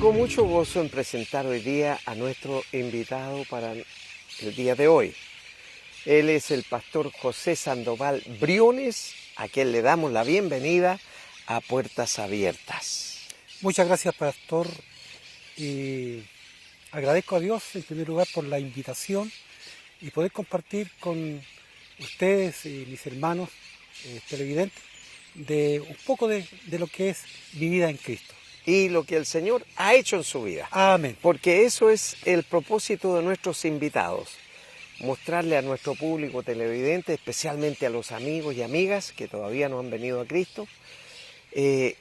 Tengo mucho gozo en presentar hoy día a nuestro invitado para el día de hoy. Él es el pastor José Sandoval Briones, a quien le damos la bienvenida a Puertas Abiertas. Muchas gracias, pastor, y agradezco a Dios en primer lugar por la invitación y poder compartir con ustedes y mis hermanos televidentes de un poco de lo que es mi vida en Cristo. Y lo que el Señor ha hecho en su vida. Amén. Porque eso es el propósito de nuestros invitados. Mostrarle a nuestro público televidente, especialmente a los amigos y amigas que todavía no han venido a Cristo,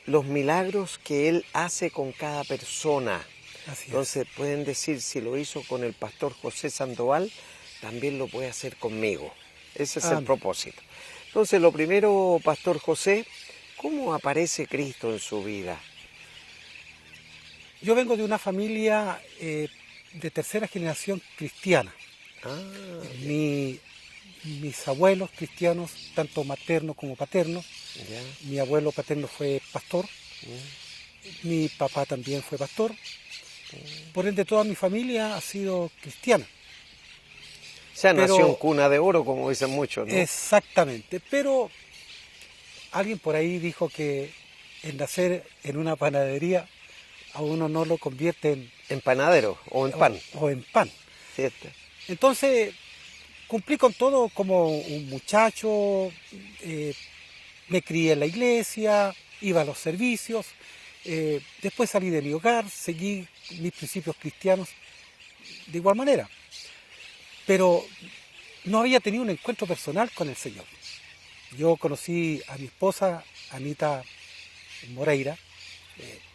los milagros que Él hace con cada persona. Así Entonces es. pueden decir, si lo hizo con el pastor José Sandoval, también lo puede hacer conmigo. Ese es el propósito. Entonces, lo primero, pastor José, ¿cómo aparece Cristo en su vida? Yo vengo de una familia de tercera generación cristiana. Mis abuelos cristianos, tanto maternos como paternos. Mi abuelo paterno fue pastor. Mi papá también fue pastor. Por ende, toda mi familia ha sido cristiana. O sea, nació en cuna de oro, como dicen muchos, ¿no? Exactamente, pero alguien por ahí dijo que el nacer en una panadería a uno no lo convierte en panadero o en pan. O en pan. ¿Cierto? Entonces, cumplí con todo como un muchacho, me crié en la iglesia, iba a los servicios, después salí de mi hogar, seguí mis principios cristianos de igual manera. Pero no había tenido un encuentro personal con el Señor. Yo conocí a mi esposa, Anita Moreira,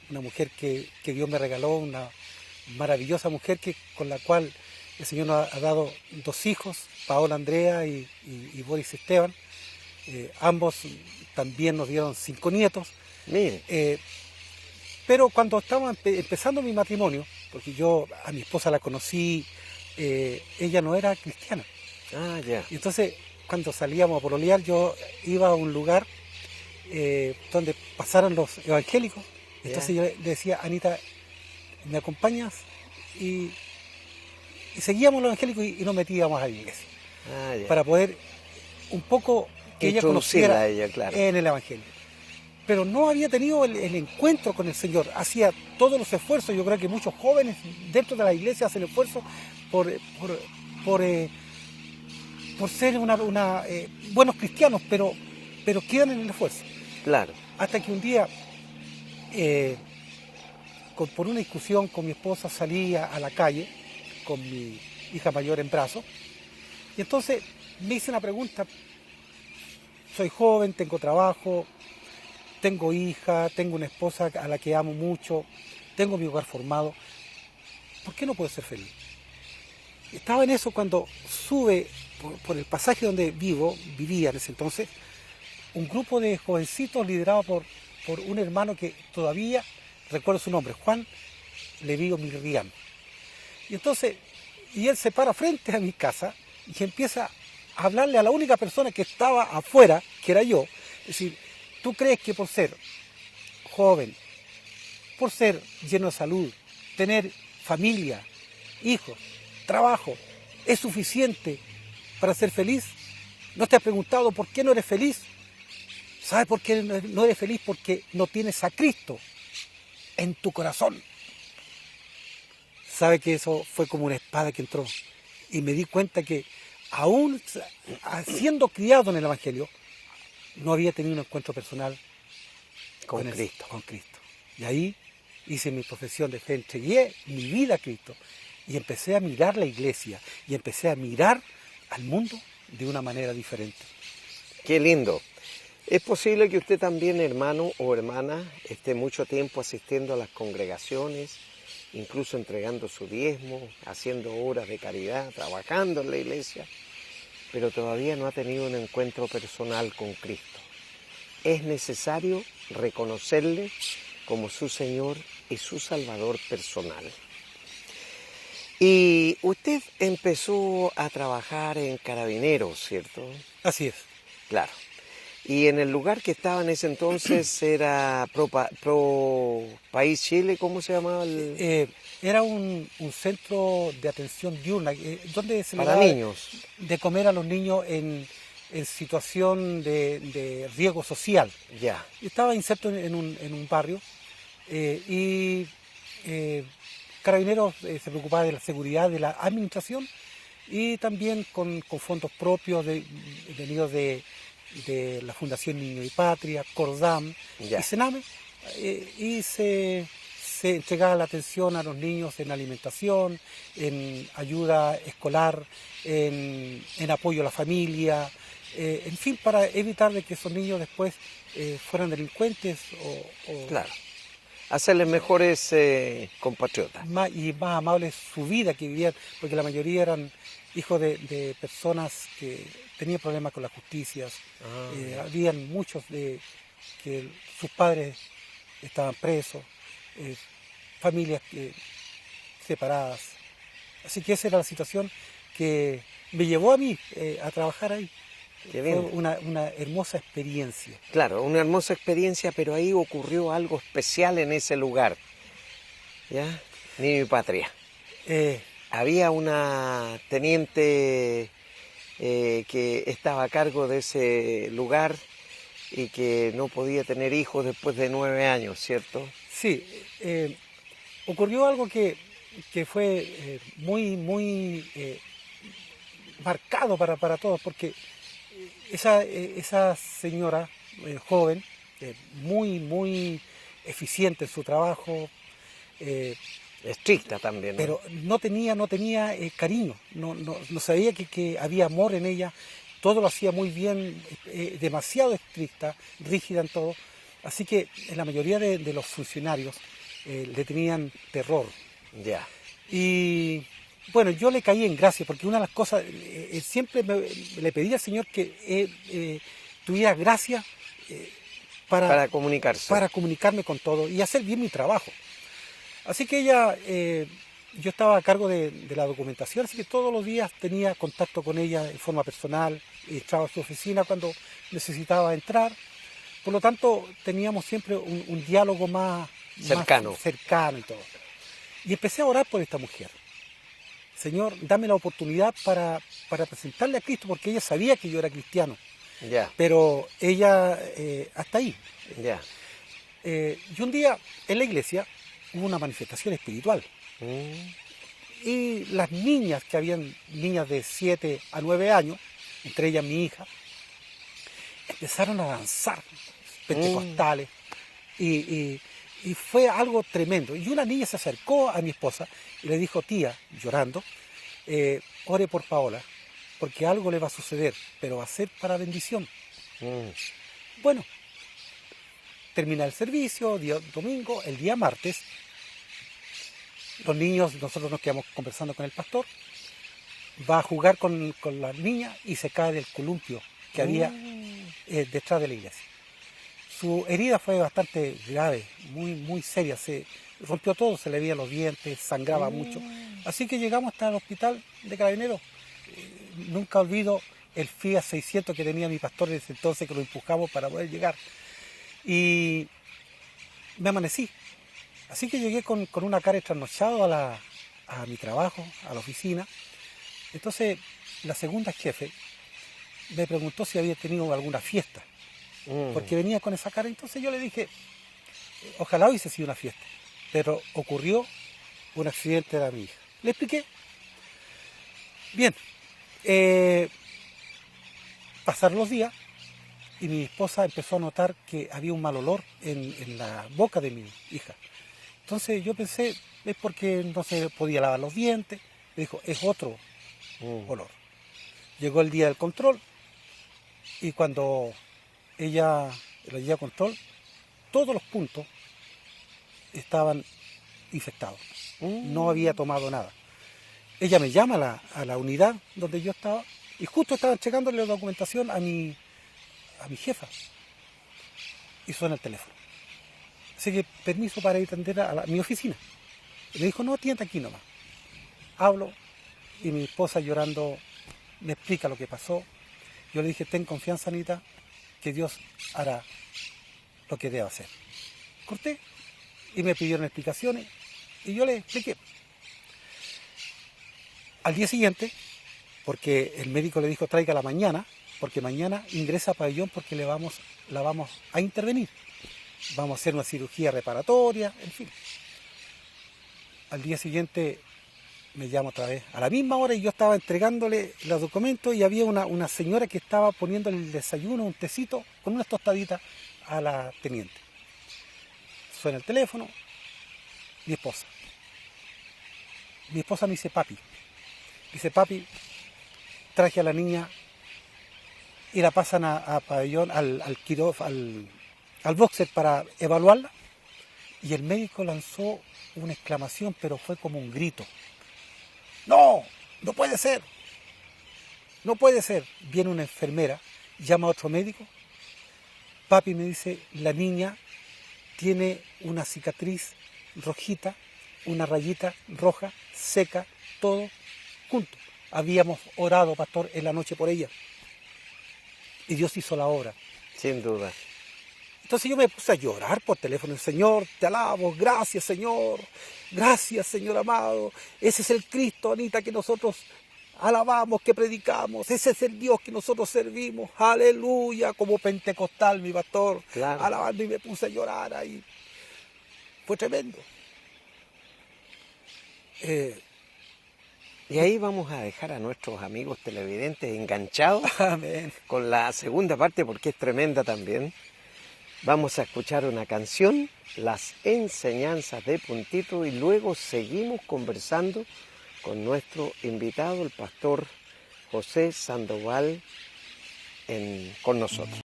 una mujer que Dios me regaló, una maravillosa mujer con la cual el Señor nos ha dado 2 hijos, Paola Andrea y Boris Esteban. Ambos también nos dieron 5 nietos. Pero cuando estaba empezando mi matrimonio, porque yo a mi esposa la conocí, ella no era cristiana. Y entonces, cuando salíamos a pololear, yo iba a un lugar donde pasaron los evangélicos. Entonces yo le decía, Anita, ¿me acompañas? Y seguíamos los evangélicos y nos metíamos a la iglesia. Para poder un poco que ella conociera en el evangelio. Pero no había tenido el encuentro con el Señor. Hacía todos los esfuerzos. Yo creo que muchos jóvenes dentro de la iglesia hacen esfuerzos por ser buenos cristianos, pero quedan en el esfuerzo. Claro. Hasta que un día, por una discusión con mi esposa, salí a la calle con mi hija mayor en brazos. Y entonces me hice una pregunta. Soy joven, tengo trabajo, tengo hija, tengo una esposa a la que amo mucho, tengo mi hogar formado. ¿Por qué no puedo ser feliz? Estaba en eso cuando sube por el pasaje donde vivía en ese entonces, un grupo de jovencitos liderado por un hermano que todavía recuerdo su nombre, Juan Levío Mirrián. Y entonces, él se para frente a mi casa y empieza a hablarle a la única persona que estaba afuera, que era yo. Es decir, ¿tú crees que por ser joven, por ser lleno de salud, tener familia, hijos, trabajo, es suficiente para ser feliz? ¿No te has preguntado por qué no eres feliz? ¿Sabes por qué no eres feliz? Porque no tienes a Cristo en tu corazón. ¿Sabe que eso fue como una espada que entró? Y me di cuenta que aún siendo criado en el Evangelio, no había tenido un encuentro personal con Cristo. Y ahí hice mi profesión de fe, entregué mi vida a Cristo y empecé a mirar la iglesia y empecé a mirar al mundo de una manera diferente. ¡Qué lindo! Es posible que usted también, hermano o hermana, esté mucho tiempo asistiendo a las congregaciones, incluso entregando su diezmo, haciendo obras de caridad, trabajando en la iglesia, pero todavía no ha tenido un encuentro personal con Cristo. Es necesario reconocerle como su Señor y su Salvador personal. Y usted empezó a trabajar en Carabineros, ¿cierto? Así es. Claro. Y en el lugar que estaba en ese entonces era Pro País Chile, ¿cómo se llamaba? Era un centro de atención diurna, donde se le Para daba niños. de comer a los niños en situación de riesgo social. Ya, Estaba inserto en un barrio y Carabineros se preocupaba de la seguridad de la administración y también con fondos propios venidos de la Fundación Niño y Patria, Cordam y ya. Sename, y se entregaba la atención a los niños en alimentación, en ayuda escolar, en apoyo a la familia, en fin, para evitar de que esos niños después fueran delincuentes o Claro. Hacerles mejores compatriotas. y más amables su vida que vivían, porque la mayoría eran hijos de personas que tenían problemas con la justicia. Habían muchos de que sus padres estaban presos, eh, familias separadas. Así que esa era la situación que me llevó a mí a trabajar ahí. Qué Fue bien. una hermosa experiencia. Claro, una hermosa experiencia, pero ahí ocurrió algo especial en ese lugar. ¿Ya? Niño y Patria. Eh, Había una teniente que estaba a cargo de ese lugar y que no podía tener hijos después de 9 años, ¿cierto? sí, ocurrió algo que fue muy marcado para todos, porque esa señora joven, muy eficiente en su trabajo, eh, Estricta también, ¿no? pero no tenía cariño, no sabía que había amor en ella, todo lo hacía muy bien, demasiado estricta, rígida en todo, así que la mayoría de los funcionarios le tenían terror. Ya. Y bueno, yo le caí en gracia, porque una de las cosas, siempre le pedí al Señor que tuviera gracia para, Para comunicarse. para comunicarme con todo y hacer bien mi trabajo. Así que ella, yo estaba a cargo de la documentación, así que todos los días tenía contacto con ella en forma personal, y estaba en su oficina cuando necesitaba entrar. Por lo tanto, teníamos siempre un diálogo más Cercano. cercano y todo. Y empecé a orar por esta mujer. Señor, dame la oportunidad para presentarle a Cristo, porque ella sabía que yo era cristiano, Ya, pero ella hasta ahí. ya. Y un día en la iglesia hubo una manifestación espiritual Mm, y las niñas, que habían niñas de 7 a 9 años, entre ellas mi hija, empezaron a danzar mm. pentecostales y fue algo tremendo. Y una niña se acercó a mi esposa y le dijo, tía, llorando, ore por Paola, porque algo le va a suceder, pero va a ser para bendición. Mm. Bueno, termina el servicio, día domingo, el día martes, los niños, nosotros nos quedamos conversando con el pastor, va a jugar con las niñas y se cae del columpio que había detrás de la iglesia. Su herida fue bastante grave, muy seria, se rompió todo, se le veían los dientes, sangraba mucho. Así que llegamos hasta el hospital de Carabineros. Nunca olvido el Fiat 600 que tenía mi pastor en ese entonces, que lo empujamos para poder llegar. Y me amanecí. Así que llegué con una cara trasnochada a mi trabajo, a la oficina. Entonces la segunda jefe me preguntó si había tenido alguna fiesta, Mm. porque venía con esa cara. Entonces yo le dije, ojalá hubiese sido una fiesta, pero ocurrió un accidente de mi hija. Le expliqué. Bien, eh, pasaron los días y mi esposa empezó a notar que había un mal olor en la boca de mi hija. Entonces yo pensé, es porque no se podía lavar los dientes. Me dijo, es otro Mm. olor. Llegó el día del control y cuando ella lo lleva a control, todos los puntos estaban infectados. No había Mm. tomado nada. Ella me llama a la unidad donde yo estaba y justo estaban checándole la documentación a mi jefa y suena el teléfono. Así que permiso para ir a atender a mi oficina. Y me dijo, no, atienda aquí nomás. Hablo y mi esposa llorando me explica lo que pasó. Yo le dije, ten confianza, Anita, que Dios hará lo que deba hacer. Corté y me pidieron explicaciones y yo les expliqué. Al día siguiente, porque el médico le dijo tráigala mañana, porque mañana ingresa a pabellón porque la vamos a intervenir. Vamos a hacer una cirugía reparatoria, en fin. Al día siguiente me llama otra vez a la misma hora y yo estaba entregándole los documentos y había una señora que estaba poniéndole el desayuno, un tecito con unas tostaditas a la teniente. Suena el teléfono, mi esposa. Mi esposa me dice, papi. Dice, papi, traje a la niña y la pasan a pabellón, al boxer para evaluarla. Y el médico lanzó una exclamación, pero fue como un grito. ¡No! ¡No puede ser! ¡No puede ser! Viene una enfermera, llama a otro médico. Papi me dice, la niña tiene una cicatriz rojita, una rayita roja, seca, todo junto. Habíamos orado, pastor, en la noche por ella. Y Dios hizo la obra. Sin duda. Entonces yo me puse a llorar por teléfono. Señor, te alabo, gracias Señor amado. Ese es el Cristo, Anita, que nosotros alabamos, que predicamos. Ese es el Dios que nosotros servimos. Aleluya, como pentecostal, mi pastor. Claro. Alabando y me puse a llorar ahí. Fue tremendo. Y ahí vamos a dejar a nuestros amigos televidentes enganchados Amén. con la segunda parte porque es tremenda también. Vamos a escuchar una canción, Las Enseñanzas de Puntito, y luego seguimos conversando con nuestro invitado, el pastor José Sandoval, con nosotros.